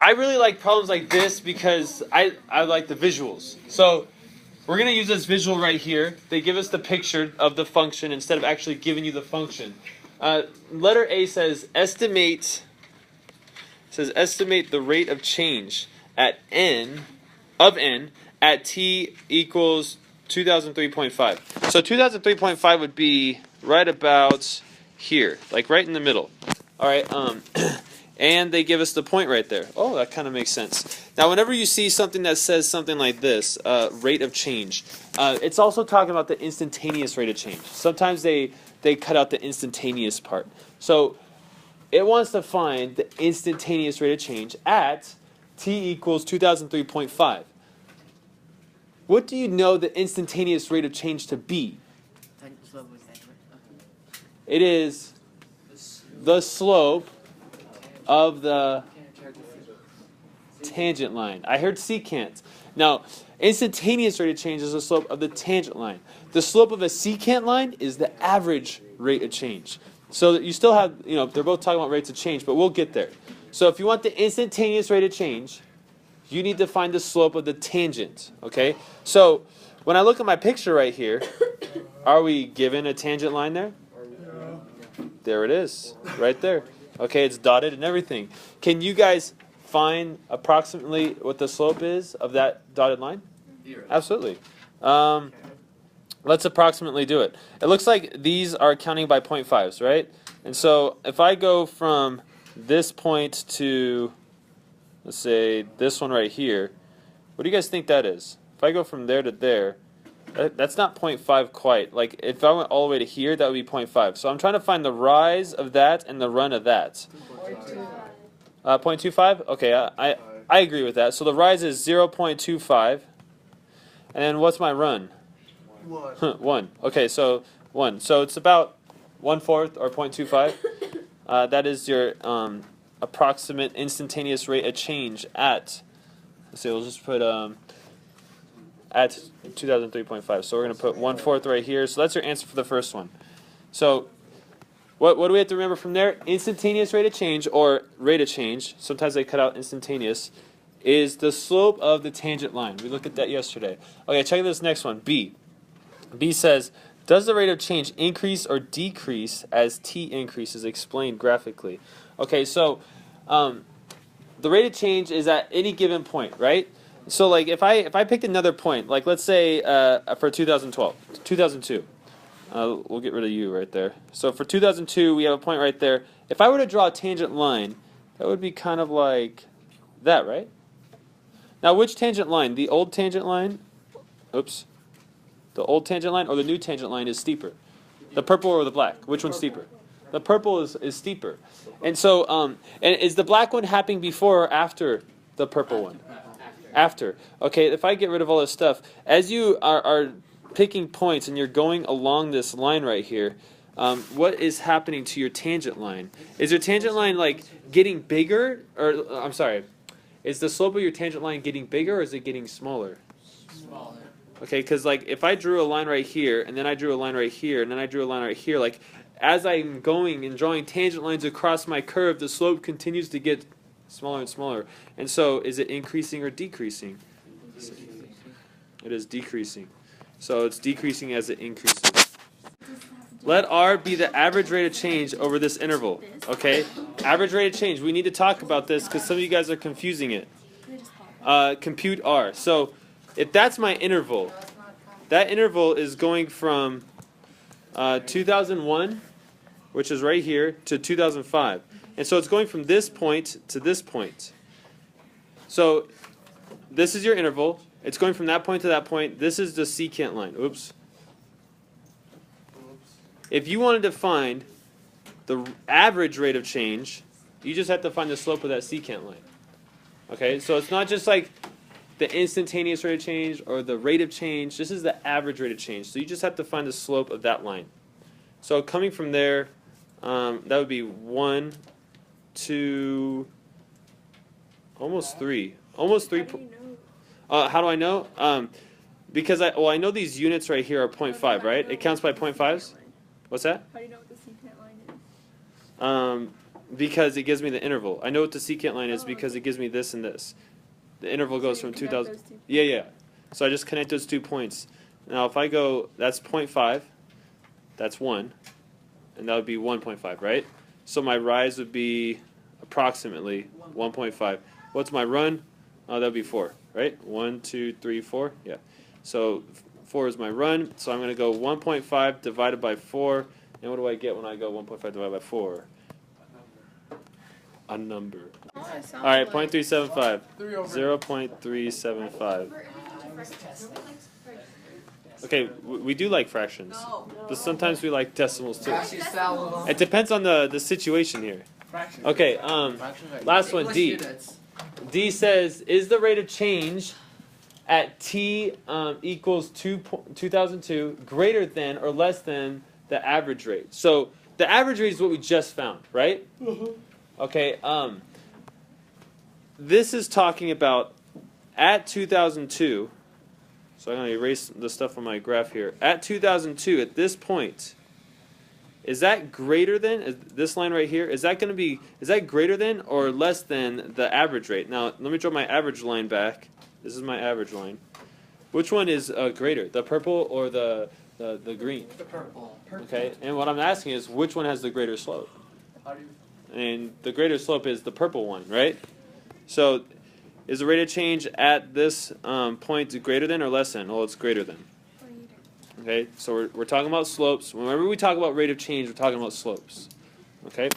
I really like problems like this because I like the visuals. So we're going to use this visual right here. They give us the picture of the function instead of actually giving you the function. Letter A says estimate the rate of change at n at t equals 2003.5. So 2003.5 would be right about here, like right in the middle. All right, and they give us the point right there. Oh, that kind of makes sense. Now, whenever you see something that says something like this, rate of change, it's also talking about the instantaneous rate of change. Sometimes they cut out the instantaneous part. So it wants to find the instantaneous rate of change at t equals 2003.5. What do you know the instantaneous rate of change to be? It is the slope of the tangent line. I heard secant. Now, instantaneous rate of change is the slope of the tangent line. The slope of a secant line is the average rate of change. So you still have, they're both talking about rates of change, but we'll get there. So if you want the instantaneous rate of change, you need to find the slope of the tangent, okay? So when I look at my picture right here, are we given a tangent line there? There it is, right there. Okay, it's dotted and everything. Can you guys find approximately what the slope is of that dotted line? Absolutely. Let's approximately do it. It looks like these are counting by 0.5s, right? And so if I go from this point to, let's say, this one right here, what do you guys think that is? If I go from there to there, that's not 0.5 quite. Like, if I went all the way to here, that would be 0.5. So I'm trying to find the rise of that and the run of that. 0.25? Okay, I agree with that. So the rise is 0.25. And then what's my run? 1. Okay, so 1. So it's about 1/4 or 0.25. That is your approximate instantaneous rate of change at, let's see, we'll just put at 2003.5. So we're going to put 1/4 right here. So that's your answer for the first one. So what do we have to remember from there? Instantaneous rate of change, or rate of change, sometimes they cut out instantaneous, is the slope of the tangent line. We looked at that yesterday. Okay, check this next one, B. B says, does the rate of change increase or decrease as t increases? Explained graphically. Okay, so the rate of change is at any given point, right? So like if I picked another point, like let's say for 2002, we'll get rid of you right there. So for 2002, we have a point right there. If I were to draw a tangent line, that would be kind of like that, right? Now, which tangent line? The old tangent line? Oops. The old tangent line or the new tangent line is steeper? The purple or the black? Which one's steeper? The purple is steeper. And so, and is the black one happening before or after the purple one? After. Okay, if I get rid of all this stuff, as you are picking points and you're going along this line right here, what is happening to your tangent line? Is your tangent line like getting bigger? Or, I'm sorry, is the slope of your tangent line getting bigger or is it getting smaller? Smaller. Okay, because like if I drew a line right here, and then I drew a line right here, and then I drew a line right here, like as I'm going and drawing tangent lines across my curve, the slope continues to get smaller and smaller. And so is it increasing or decreasing? It is decreasing. So it's decreasing as it increases. Let R be the average rate of change over this interval. Okay? Average rate of change. We need to talk about this because some of you guys are confusing it. Compute R. So if that's my interval, that interval is going from 2001, which is right here, to 2005. And so it's going from this point to this point. So this is your interval. It's going from that point to that point. This is the secant line. Oops. If you wanted to find the average rate of change, you just have to find the slope of that secant line. Okay, so it's not just like the instantaneous rate of change or the rate of change. This is the average rate of change. So you just have to find the slope of that line. So coming from there, that would be 1, 2, almost 3. Almost 3. How do I know? Because I know these units right here are 0.5, right? It counts by 0.5s. What's that? How do you know what the secant line is? Because it gives me the interval. I know what the secant line is because it gives me this and this. The interval goes from 2000. Yeah. So I just connect those 2 points. Now if I go, that's 0.5, that's 1, and that would be 1.5, right? So my rise would be approximately 1.5. What's my run? That would be 4, right? 1, 2, 3, 4. Yeah. So 4 is my run. So I'm going to go 1.5 divided by 4. And what do I get when I go 1.5 divided by 4? A number. All right, 0.375. 0.375. Okay, we do like fractions, but sometimes we like decimals too. It depends on the situation here. Okay, last one, D. D says, is the rate of change at t equals 2002 greater than or less than the average rate? So the average rate is what we just found, right? Okay, this is talking about at 2002, so I'm going to erase the stuff on my graph here. At 2002, at this point, is that greater than, is this line right here, is that greater than or less than the average rate? Now, let me draw my average line back. This is my average line. Which one is greater, the purple or the green? The purple. Okay, and what I'm asking is, which one has the greater slope? And the greater slope is the purple one, right? So, is the rate of change at this point greater than or less than? Well, it's greater than. Okay, so we're talking about slopes. Whenever we talk about rate of change, we're talking about slopes. Okay?